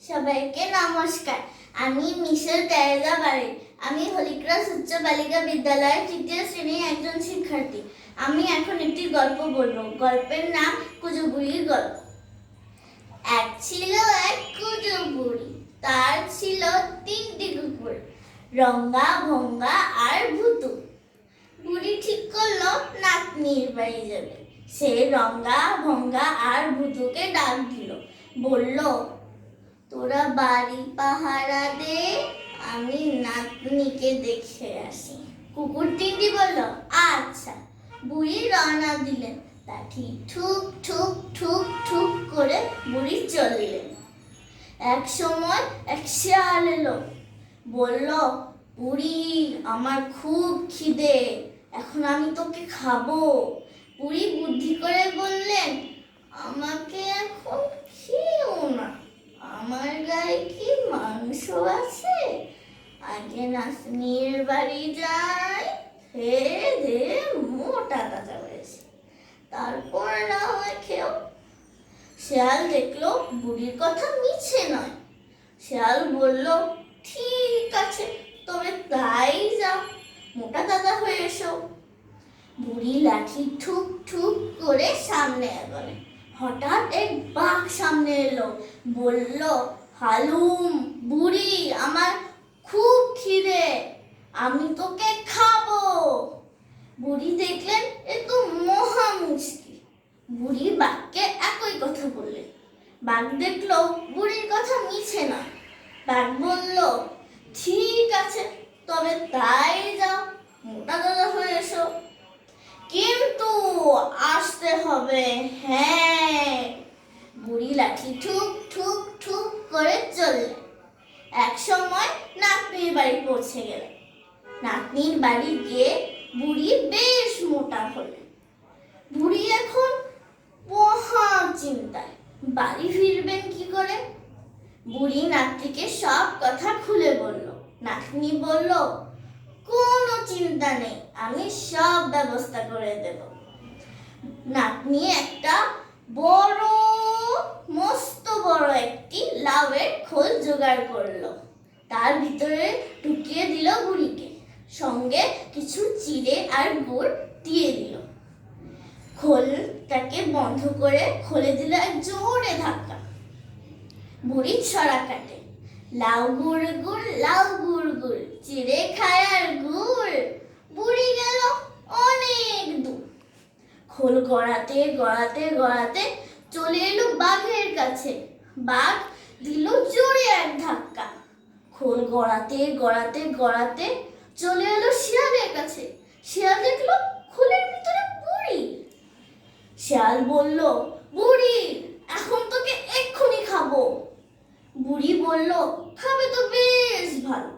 সবাইকে নমস্কার। আমি মিশেল তেরেজা বাড়ি। আমি হলিক্রস উচ্চ বালিকা বিদ্যালয়ের তৃতীয় শ্রেণীর একজন শিক্ষার্থী। আমি এখন একটি গল্প বলবো। গল্পের নাম কুজো বুড়ির গল্প। এক ছিল এক কুজো বুড়ি, তার ছিল 3টি কুকুর, রঙ্গা, ভঙ্গা আর ভুতু। বুড়ি ঠিক করলো নাতনির বাড়ি যাবে। সে রঙ্গা, ভঙ্গা আর ভুতুকে ডাক দিল, বলল, তোরা বাড়ি পাহারা দে, আমি নাতনিকে দেখে আসি। কুকুর 3টি বলল, আচ্ছা। বুড়ি রওনা দিলেন। লাঠি ঠুক ঠুক ঠুক ঠুক করে বুড়ি চললেন। এক সময় এক শিয়াল এলো, বলল, বুড়ি, আমার খুব খিদে, এখন আমি তোকে খাবো। বুড়ি বুদ্ধি করে বললেন, আমাকে এখন খেও না, আমার গায়ে কি মাংস আছে, আগে নাতনির বাড়ি যাই, খেয়ে দে মোটা তাজা হয়েছে, তারপর না হয় খেও। শিয়াল দেখলো বুড়ির কথা মিছে নয়। শিয়াল বলল, ঠিক আছে, তবে তাই যাও, মোটা তাজা হয়ে এসো। বুড়ি লাঠি ঠুক ঠুক করে সামনে এগোলে। হঠাৎ এক বাঘ সামনে এলো, বলল, হালুম, বুড়ি, আমার খুব খিদে, আমি তোকে খাবো। বুড়ি দেখলেন এ তো মহা মুশকিল। বুড়ি বাঘকে একই কথা বললেন। বাঘ দেখলো বুড়ির কথা মিছে নয়। বাঘ বলল, ঠিক আছে, তবে তাই যাও, মোটা তাজা হয়ে এসো, কিন্তু আসতে হবে, হ্যাঁ। বুড়ি লাঠি ঠুক ঠুক ঠুক করে চললেন। এক সময় নাতনির বাড়ি পৌঁছে গেলেন। নাতনির বাড়ি গিয়ে বুড়ি বেশ মোটা হলেন। বুড়ি এখন মহা চিন্তায়, বাড়ি ফিরবেন কি করে। বুড়ি নাতনিকে সব কথা খুলে বলল। নাতনি বলল, কোনো চিন্তা নেই, আমি সব ব্যবস্থা করে দেব। নাতনি একটা বড়, মস্ত বড় একটি লাউয়ের খোল জোগাড় করলো, তার ভিতরে ঢুকিয়ে দিল বুড়িকে, সঙ্গে কিছু চিড়ে আর গুড় দিয়ে দিল। খোলটাকে বন্ধ করে খোলে দিল এক জোরে ধাক্কা। বুড়ি ছড়া কাটে, লাউ গুড় গুড়, লাউ গুড় গুড়, চিড়ে খায় আর গুড়, বুড়ি গেল অনেক দূর। খোল গড়াতে গড়াতে গড়াতে চলে এলো বাঘের কাছে। বাঘ দিল জোরে এক ধাক্কা। খোল গড়াতে গড়াতে গড়াতে চলে এলো শিয়ালের কাছে। শিয়াল দেখলো খোলের ভিতরে বুড়ি। শিয়াল বলল, বুড়ি, এখন তোকে এক্ষুনি খাবো। বুড়ি বলল, খাবে তো বেশ ভালো,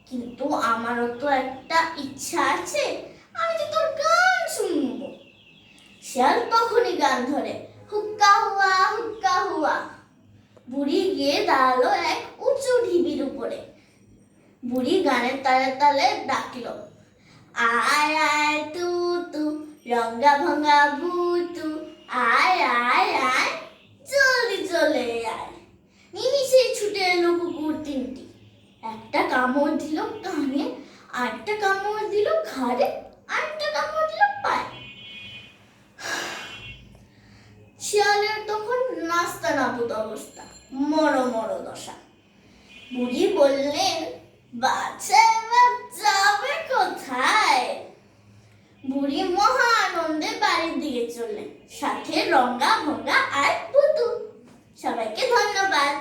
কিন্তু আমারও তো একটা ইচ্ছা আছে, আমি তো তোর গান শুনবো। শিয়াল তখনই গান ধরে, হুক্কা হুয়া হুক্কা হুয়া। বুড়ি গিয়ে দাঁড়ালো এক উঁচু ঢিবির উপরে। বুড়ি গানের তালে তালে ডাকলো, আয় আয় তু তু, রঙ্গা ভঙ্গা ভুতু, আয় আয় আয়, জলদি চলে আয়। নিমিষেই ছুটে এলো কুকুর 3টি। একটা কামড় দিল কানে, আরেকটা কামড় দিল ঘাড়ে, আরেকটা কামড় দিল পায়ে। শিয়ালের তখন নাস্তা নাবুদ অবস্থা, মরো মরো দশা। বুড়ি বললেন, বাচ্চা এবার যাবে কোথায়। বুড়ি মহা আনন্দে বাড়ির দিকে চললেন, সাথে রঙ্গা, ভঙ্গা আর ভুতু। সবাইকে ধন্যবাদ।